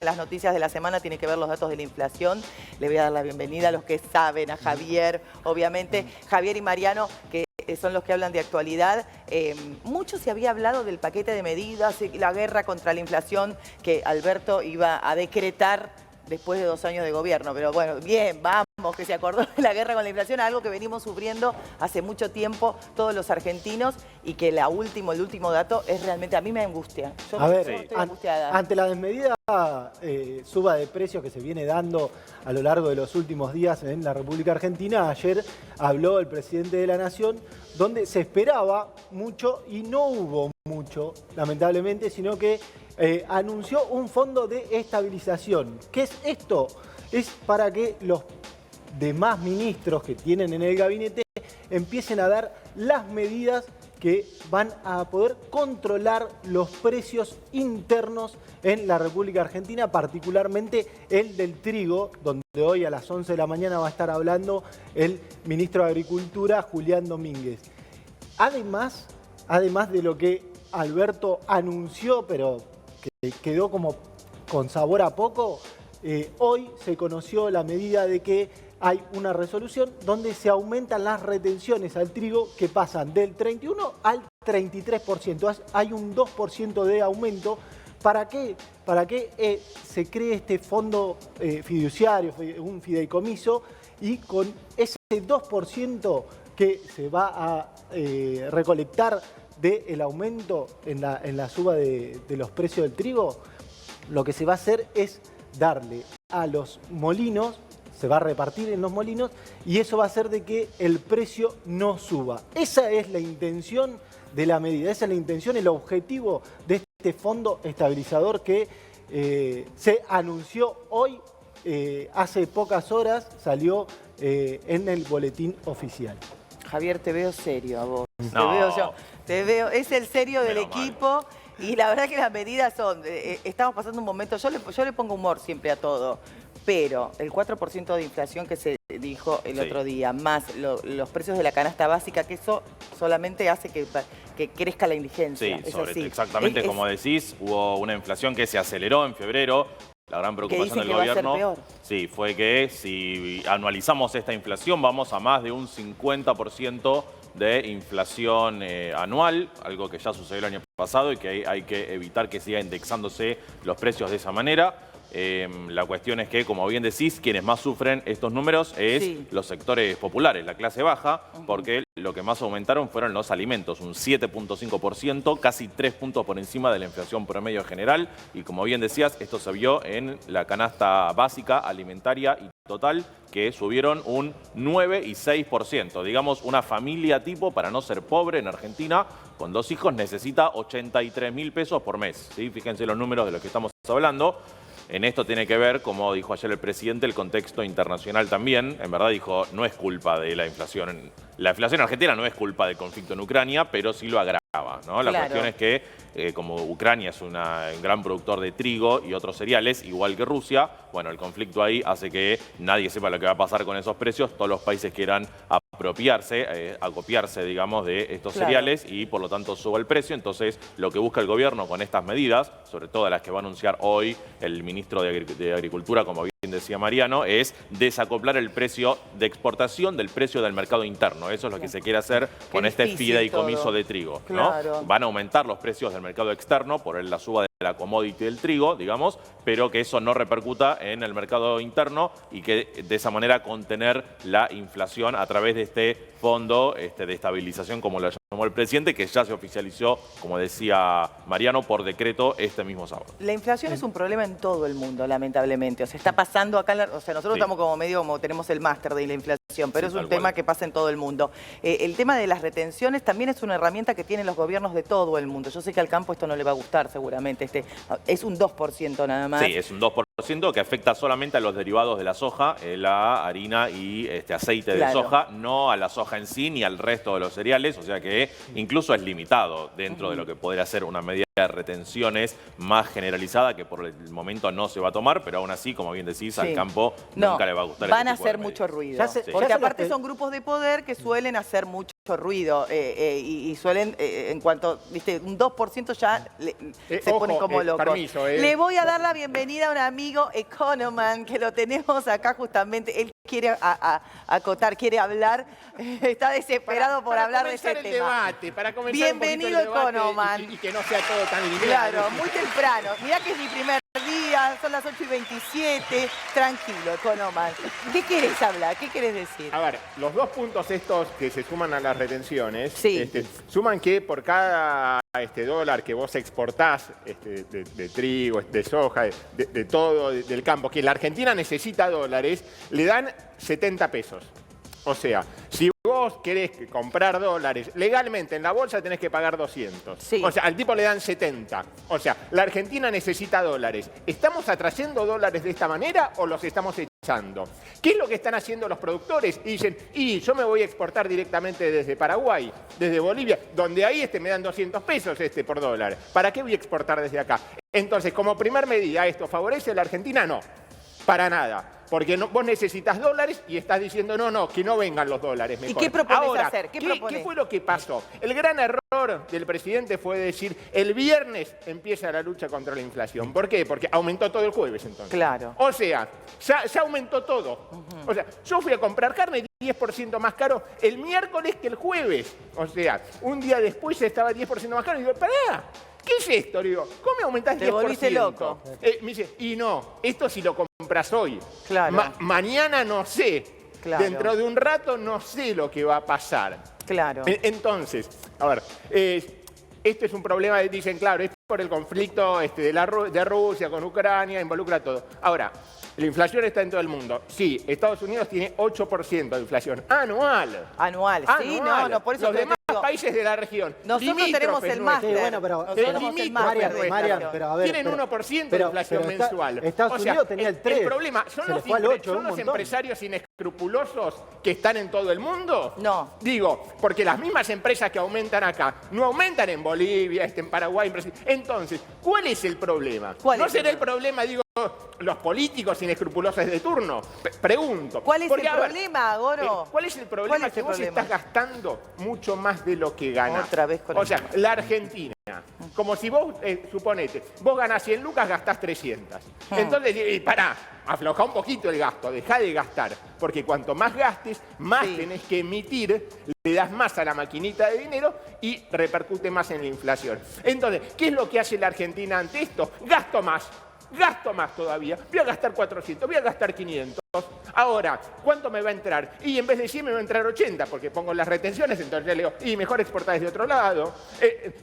las noticias de la semana tiene que ver los datos de la inflación. Le voy a dar la bienvenida a los que saben, a Javier, obviamente. Javier y Mariano, que son los que hablan de actualidad. Mucho se había hablado del paquete de medidas, la guerra contra la inflación que Alberto iba a decretar después de 2 años de gobierno. Pero bueno, bien, vamos, que se acordó de la guerra con la inflación, algo que venimos sufriendo hace mucho tiempo todos los argentinos y que el último dato es realmente, a mí me angustia. Yo estoy angustiada. Ante la desmedida suba de precios que se viene dando a lo largo de los últimos días en la República Argentina, ayer habló el presidente de la Nación, donde se esperaba mucho y no hubo mucho, lamentablemente, sino que anunció un fondo de estabilización. ¿Qué es esto? Es para que los demás ministros que tienen en el gabinete empiecen a dar las medidas que van a poder controlar los precios internos en la República Argentina, particularmente el del trigo, donde hoy a las 11 de la mañana va a estar hablando el ministro de Agricultura, Julián Domínguez. Además de lo que Alberto anunció, pero que quedó como con sabor a poco, hoy se conoció la medida de que hay una resolución donde se aumentan las retenciones al trigo que pasan del 31 al 33%. Hay un 2% de aumento. ¿Para qué? Para que se cree este fondo fiduciario, un fideicomiso, y con ese 2% que se va a recolectar del aumento en la suba de los precios del trigo, lo que se va a hacer es darle a los molinos, se va a repartir en los molinos y eso va a hacer de que el precio no suba. Esa es la intención de la medida, esa es la intención, el objetivo de este fondo estabilizador que se anunció hoy, hace pocas horas salió en el boletín oficial. Javier, te veo serio a vos. No. Te veo, es el serio del equipo. Y la verdad que las medidas son, estamos pasando un momento, yo le pongo humor siempre a todo, pero el 4% de inflación que se dijo el otro día, más los precios de la canasta básica, que eso solamente hace que crezca la indigencia. Sí, exactamente como decís, hubo una inflación que se aceleró en febrero. La gran preocupación del gobierno fue que si anualizamos esta inflación vamos a más de un 50% de inflación anual, algo que ya sucedió el año pasado y que hay que evitar que siga indexándose los precios de esa manera. La cuestión es que, como bien decís, quienes más sufren estos números es los sectores populares, la clase baja, porque lo que más aumentaron fueron los alimentos, un 7.5%, casi 3 puntos por encima de la inflación promedio general. Y como bien decías, esto se vio en la canasta básica, alimentaria y total, que subieron un 9 y 6%. Digamos, una familia tipo, para no ser pobre en Argentina, con 2 hijos necesita 83.000 pesos por mes. ¿Sí? Fíjense los números de los que estamos hablando. En esto tiene que ver, como dijo ayer el presidente, el contexto internacional también. En verdad dijo, no es culpa de la inflación. La inflación argentina no es culpa del conflicto en Ucrania, pero sí lo agrava, ¿no? La cuestión es que, como Ucrania es un gran productor de trigo y otros cereales, igual que Rusia, bueno, el conflicto ahí hace que nadie sepa lo que va a pasar con esos precios. Todos los países quieran acopiarse, digamos, de estos cereales y por lo tanto suba el precio. Entonces, lo que busca el gobierno con estas medidas, sobre todo las que va a anunciar hoy el ministro de Agricultura, como bien decía Mariano, es desacoplar el precio de exportación del precio del mercado interno. Eso es lo que se quiere hacer con este fideicomiso de trigo, ¿no? Van a aumentar los precios del mercado externo por la suba de la commodity del trigo, digamos, pero que eso no repercuta en el mercado interno y que de esa manera contener la inflación a través de este fondo de estabilización, como lo llamó el presidente, que ya se oficializó, como decía Mariano, por decreto este mismo sábado. La inflación es un problema en todo el mundo, lamentablemente. O sea, está pasando acá, nosotros estamos como tenemos el máster de la inflación, pero es un tema que pasa en todo el mundo. El tema de las retenciones también es una herramienta que tienen los gobiernos de todo el mundo. Yo sé que al campo esto no le va a gustar seguramente. Es un 2% nada más. Sí, es un 2% que afecta solamente a los derivados de la soja, la harina y aceite de soja, no a la soja en sí ni al resto de los cereales, o sea que incluso es limitado dentro de lo que podría ser una medida de retenciones más generalizada que por el momento no se va a tomar, pero aún así, como bien decís, al campo nunca le va a gustar. Van a hacer mucho ruido. Porque aparte son grupos de poder que suelen hacer mucho ruido y suelen, en cuanto, viste, un 2% ya se ponen como locos. Permiso, Le voy a dar la bienvenida a un amigo Economan, que lo tenemos acá justamente. Él quiere acotar, quiere hablar, está desesperado por hablar de ese tema. Debate, para comenzar bienvenido un poquito el debate Economan. y que no sea todo tan lineal. Claro, muy temprano. Mirá que es mi primer día, son las 8:27. Tranquilo, Economan. ¿Qué querés hablar? ¿Qué querés decir? A ver, los 2 puntos estos que se suman a las retenciones, Sí. Suman que por cada dólar que vos exportás de trigo, de soja, de todo, del campo, que la Argentina necesita dólares, le dan 70 pesos. O sea, si vos querés comprar dólares legalmente en la bolsa tenés que pagar 200. Sí. O sea, al tipo le dan 70. O sea, la Argentina necesita dólares. ¿Estamos atrayendo dólares de esta manera o los estamos echando? ¿Qué es lo que están haciendo los productores? Y dicen, yo me voy a exportar directamente desde Paraguay, desde Bolivia, donde ahí me dan 200 pesos por dólar. ¿Para qué voy a exportar desde acá? Entonces, como primer medida, ¿esto favorece a la Argentina? No, para nada. Porque vos necesitas dólares y estás diciendo, no, que no vengan los dólares. Mejor. ¿Y qué propones Ahora, hacer? ¿Qué fue lo que pasó? El gran error del presidente fue decir, el viernes empieza la lucha contra la inflación. ¿Por qué? Porque aumentó todo el jueves entonces. Claro. O sea, ya aumentó todo. O sea, yo fui a comprar carne 10% más caro el miércoles que el jueves. O sea, un día después estaba 10% más caro y digo, pará. ¿Qué es esto? Le digo, ¿cómo me aumentás 10%? Te volviste loco. Me dice, y no, esto si lo compras hoy. Claro. Mañana no sé. Claro. Dentro de un rato no sé lo que va a pasar. Claro. Entonces, a ver, esto es un problema, dicen, claro, es por el conflicto de Rusia con Ucrania, involucra todo. Ahora, la inflación está en todo el mundo. Sí, Estados Unidos tiene 8% de inflación anual. Anual, sí, no, por eso los te demás digo, países de la región. nosotros tenemos el máster. Sí, bueno, pero Nosotros tenemos el máster de Marian, inflación. pero a ver, tienen 1% de inflación mensual. Estados Unidos tenía el 3. El problema, ¿son Se los, le fue al 8, ¿son los empresarios inescrupulosos que están en todo el mundo? No. Digo, porque las mismas empresas que aumentan acá, no aumentan en Bolivia, en Paraguay, en Brasil. Entonces, ¿cuál es el problema? ¿Cuál ¿No es será el problema, digo, los políticos inescrupulosos de turno? Pregunto. ¿Cuál es Porque, el a ver, problema, Goro? ¿Cuál es el problema? ¿Cuál es Que el vos problema? estás gastando mucho más de lo que ganás. Otra vez con O el sea, tema. la Argentina, como si vos, suponete, vos ganás 100 lucas, gastás 300. Entonces, pará, aflojá un poquito el gasto, dejá de gastar. Porque cuanto más gastes, más tenés que emitir, le das más a la maquinita de dinero y repercute más en la inflación. Entonces, ¿qué es lo que hace la Argentina ante esto? Gasto más todavía. Voy a gastar 400, voy a gastar 500. Ahora, ¿cuánto me va a entrar? Y en vez de 100 me va a entrar 80, porque pongo las retenciones, entonces le digo, y mejor exportar desde otro lado,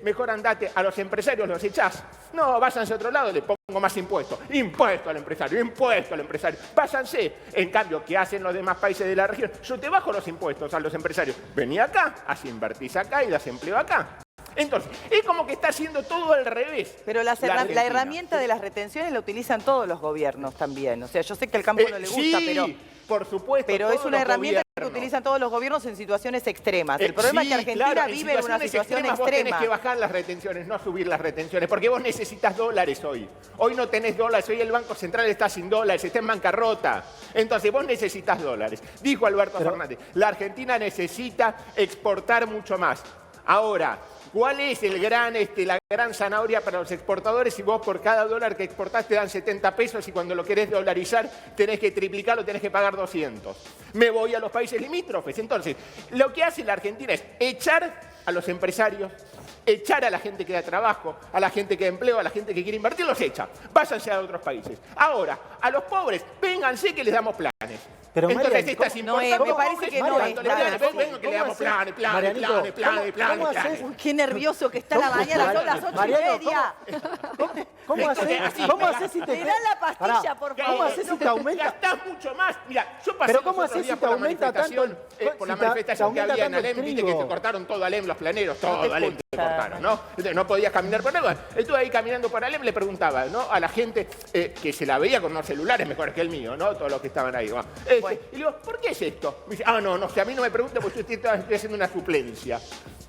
mejor andate a los empresarios, los echás. No, váyanse a otro lado, le pongo más impuestos. Impuesto al empresario, impuesto al empresario. Váyanse. En cambio, ¿qué hacen los demás países de la región? Yo te bajo los impuestos a los empresarios. Vení acá, así invertís acá y las empleo acá. Entonces, es como que está haciendo todo al revés. Pero la herramienta de las retenciones la utilizan todos los gobiernos también. O sea, yo sé que al campo no le gusta, sí, por supuesto. pero es una herramienta que gobiernos utilizan todos los gobiernos en situaciones extremas. El problema es que Argentina claro, vive en una situación extremas. Vos tenés extrema. que bajar las retenciones, no subir las retenciones, porque vos necesitas dólares hoy. Hoy no tenés dólares, hoy el Banco Central está sin dólares, está en bancarrota. Entonces vos necesitas dólares. Dijo Alberto Fernández, la Argentina necesita exportar mucho más. Ahora, ¿cuál es la gran zanahoria para los exportadores si vos por cada dólar que exportás te dan 70 pesos y cuando lo querés dolarizar tenés que triplicarlo, tenés que pagar 200? Me voy a los países limítrofes. Entonces, lo que hace la Argentina es echar a los empresarios, echar a la gente que da trabajo, a la gente que da empleo, a la gente que quiere invertir, los echa. Váyanse a otros países. Ahora, a los pobres, vénganse que les damos planes. Pero entonces, Marian, estas no es, me parece que no es vengan que le damos planes. Uy, qué nervioso que está la mañana, son las 8:30. ¿Cómo haces si te... Me da la pastilla, por favor. ¿Cómo haces si te aumenta? Gastás mucho más. Mira, yo pasé Pero ¿cómo los otros haces días si por te la aumenta manifestación, tanto por la si te manifestación que aumenta había en tanto el Alem, viste que trigo? te cortaron todo Alem, los planeros, todo Alem te cortaron, ¿no? Entonces, no podías caminar por Alem. Estuve ahí caminando por Alem, le preguntaba, ¿no? A la gente que se la veía con unos celulares mejores que el mío, ¿no? Todos los que estaban ahí. Bueno. Y le digo, ¿por qué es esto? Me dice, no sé, a mí no me pregunte porque yo estoy haciendo una suplencia.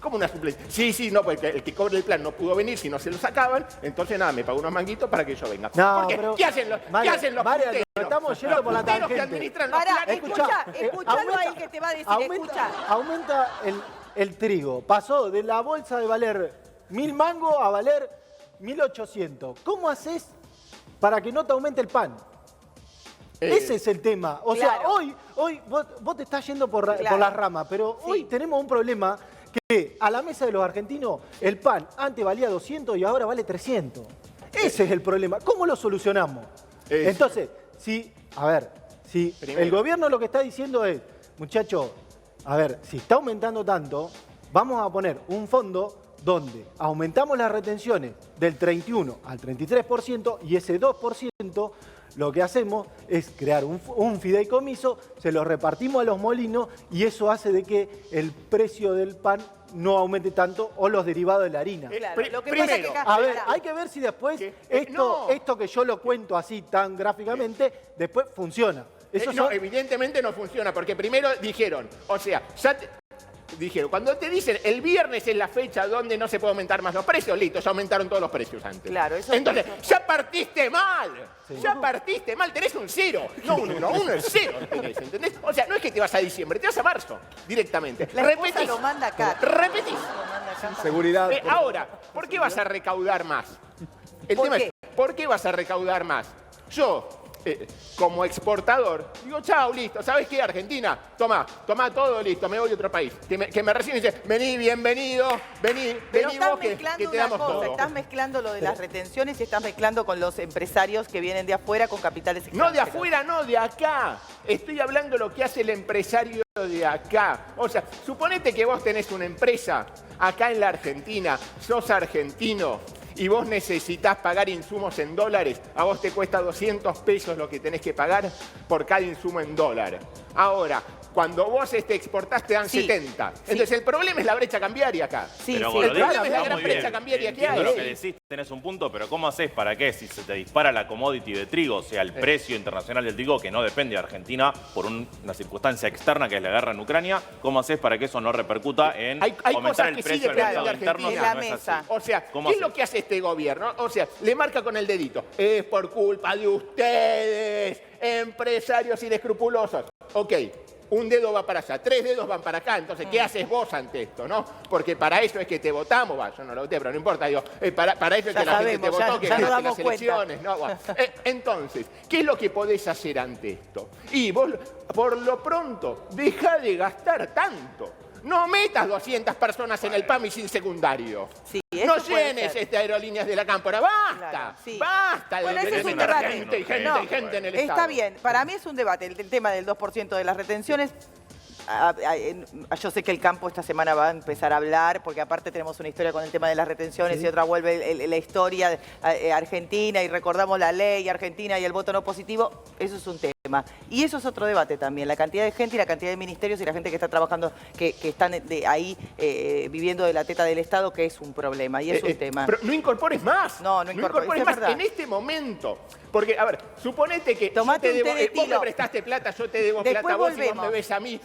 ¿Cómo una suplencia? Sí, no, porque el que cobre el plan no pudo venir si no se lo sacaban, entonces nada, me pagó unos manguitos para que yo venga. No, ¿Por qué? pero, ¿Qué hacen los punteros? Estamos yendo Los por la punteros que tangente. administran los Pará, planes. escuchalo ahí que te va a decir, escucha. Aumenta el trigo pasó de la bolsa de valer 1.000 mangos a valer 1.800. ¿Cómo haces para que no te aumente el pan? Ese es el tema. O sea, hoy vos te estás yendo por las ramas, pero hoy tenemos un problema que a la mesa de los argentinos el pan antes valía 200 y ahora vale 300. Ese es el problema. ¿Cómo lo solucionamos? Entonces, si el gobierno lo que está diciendo es, muchachos, a ver, si está aumentando tanto, vamos a poner un fondo donde aumentamos las retenciones del 31 al 33% y ese 2% lo que hacemos es crear un fideicomiso, se lo repartimos a los molinos y eso hace de que el precio del pan no aumente tanto o los derivados de la harina. Claro, lo que pasa es que a ver, hay que ver si después esto que yo lo cuento así tan gráficamente, después funciona. No, evidentemente no funciona, porque primero dijeron, o sea, dijeron, cuando te dicen el viernes es la fecha donde no se puede aumentar más los precios, listo, ya aumentaron todos los precios antes. Claro, eso entonces, ya partiste mal, ya partiste mal, tenés un 0, no un 1, uno es 0, tenés, ¿entendés? O sea, no es que te vas a diciembre, te vas a marzo, directamente. La esposa lo manda acá. Repetís. Seguridad. Ahora, ¿por qué vas a recaudar más? El tema es, ¿por qué vas a recaudar más? Yo, como exportador, digo, chao, listo, ¿sabes qué? Argentina, toma todo, listo, me voy a otro país. Que me reciben y dicen, vení, bienvenido, vení vos que te damos todo. Estás mezclando lo de las retenciones y estás mezclando con los empresarios que vienen de afuera con capitales extranjeros. No de afuera, no, de acá. Estoy hablando de lo que hace el empresario de acá. O sea, suponete que vos tenés una empresa acá en la Argentina, sos argentino, y vos necesitás pagar insumos en dólares, a vos te cuesta 200 pesos lo que tenés que pagar por cada insumo en dólar. Ahora, cuando vos exportás te dan 70. Entonces el problema es la brecha cambiaria acá. El problema es la gran brecha cambiaria que hay. Lo que decís, tenés un punto, pero ¿cómo haces para que si se te dispara la commodity de trigo, o sea, el precio internacional del trigo, que no depende de Argentina por una circunstancia externa que es la guerra en Ucrania, ¿cómo haces para que eso no repercuta en aumentar el precio del mercado interno? En la mesa. O sea, ¿qué es lo que hace este gobierno? O sea, le marca con el dedito. Es por culpa de ustedes, empresarios inescrupulosos. Ok. Un dedo va para allá, 3 dedos van para acá. Entonces, ¿qué haces vos ante esto, no? Porque para eso es que te votamos. Yo no lo voté, pero no importa. Digo, para eso es que la gente te votó, que ganaste las elecciones. ¿No? Entonces, ¿qué es lo que podés hacer ante esto? Y vos, por lo pronto, dejá de gastar tanto. No metas 200 personas en el PAMI sin secundario. Sí, no llenes aerolíneas de la cámpora. ¡Basta! Claro, sí. ¡Basta! Bueno, ese es un debate. Gente en el Estado. Está bien. Para mí es un debate. El tema del 2% de las retenciones. Yo sé que el campo esta semana va a empezar a hablar, porque aparte tenemos una historia con el tema de las retenciones y otra vuelve la historia de Argentina y recordamos la ley Argentina y el voto no positivo. Eso es un tema. Y eso es otro debate también, la cantidad de gente y la cantidad de ministerios y la gente que está trabajando, que están ahí viviendo de la teta del Estado, que es un problema y es un tema. Pero no incorpores más. No incorpores más en este momento. Porque, a ver, suponete que vos me prestaste plata, yo te debo plata a vos y vos me ves a mí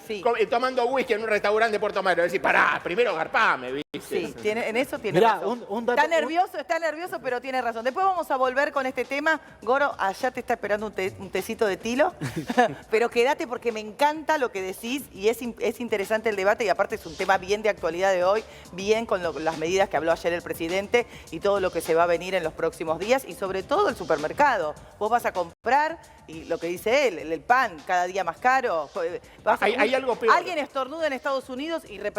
tomando whisky en un restaurante de Puerto Madero. Decís, pará, primero garpame, ¿viste? Sí, en eso tiene razón. Está nervioso, pero tiene razón. Después vamos a volver con este tema. Goro, allá te está esperando un tecito de tilo, pero quédate porque me encanta lo que decís y es interesante el debate y aparte es un tema bien de actualidad de hoy, bien con las medidas que habló ayer el presidente y todo lo que se va a venir en los próximos días y sobre todo el supermercado. Vos vas a comprar y lo que dice él, el pan cada día más caro. Hay algo peor. Alguien estornuda en Estados Unidos y